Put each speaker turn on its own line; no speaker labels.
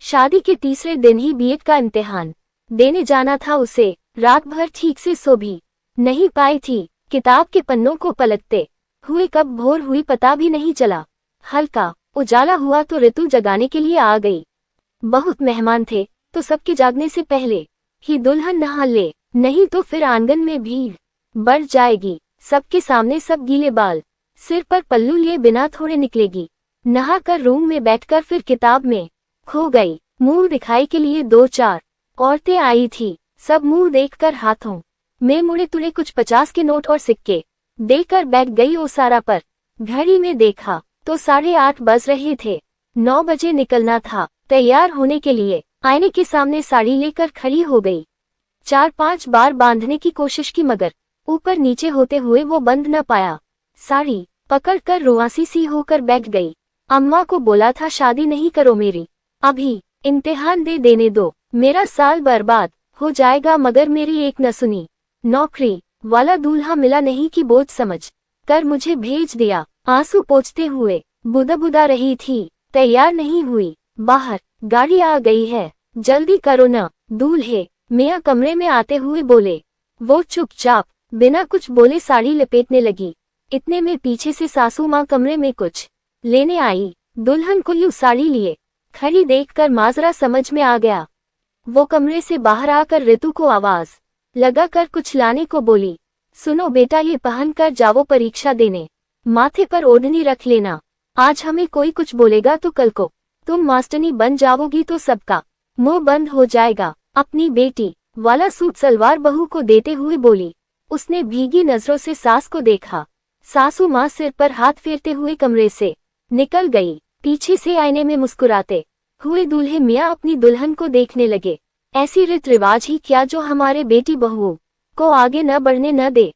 शादी के तीसरे दिन ही बीएड का इम्तिहान देने जाना था उसे। रात भर ठीक से सो भी नहीं पाई थी। किताब के पन्नों को पलटते हुए कब भोर हुई पता भी नहीं चला। हल्का उजाला हुआ तो ऋतु जगाने के लिए आ गई। बहुत मेहमान थे तो सबके जागने से पहले ही दुल्हन नहा ले, नहीं तो फिर आंगन में भीड़ बढ़ जाएगी। सबके सामने सब गीले बाल, सिर पर पल्लू लिए बिना थोड़े निकलेगी। नहा कर रूम में बैठकर फिर किताब में खो गई। मुंह दिखाई के लिए 2-4 औरतें आई थी। सब मुंह देखकर हाथों में मुड़े तुड़े कुछ 50 के नोट और सिक्के देकर बैठ गई ओसारा पर। घड़ी में देखा तो 8:30 बज रहे थे। 9 बजे निकलना था। तैयार होने के लिए आईने के सामने साड़ी लेकर खड़ी हो गई। 4-5 बार बांधने की कोशिश की मगर ऊपर नीचे होते हुए वो बंध न पाया। साड़ी पकड़कर रुआसी सी होकर बैठ गई। अम्मा को बोला था शादी नहीं करो मेरी, अभी इम्तिहान दे देने दो, मेरा साल बर्बाद हो जाएगा, मगर मेरी एक न सुनी। नौकरी वाला दूल्हा मिला नहीं कि बोझ समझ कर मुझे भेज दिया। आंसू पोंछते हुए बुदा रही थी। तैयार नहीं हुई। बाहर गाड़ी आ गई है, जल्दी करो न। दूल्हे मियाँ कमरे में आते हुए बोले। वो चुपचाप बिना कुछ बोले साड़ी लपेटने लगी। इतने में पीछे से सासू माँ कमरे में कुछ लेने आई। दुल्हन को यूं साड़ी लिए खड़ी देखकर माजरा समझ में आ गया। वो कमरे से बाहर आकर ऋतु को आवाज लगाकर कुछ लाने को बोली। सुनो बेटा, ये पहन कर जाओ परीक्षा देने, माथे पर ओढ़नी रख लेना। आज हमें कोई कुछ बोलेगा तो कल को तुम मास्टरनी बन जाओगी तो सबका मुंह बंद हो जाएगा। अपनी बेटी वाला सूट सलवार बहू को देते हुए बोली। उसने भीगी नजरों से सास को देखा। सासू माँ सिर पर हाथ फेरते हुए कमरे से निकल गई। पीछे से आईने में मुस्कुराते हुए दूल्हे मियाँ अपनी दुल्हन को देखने लगे। ऐसी रीत रिवाज ही क्या जो हमारे बेटी बहुओं को आगे न बढ़ने न दे।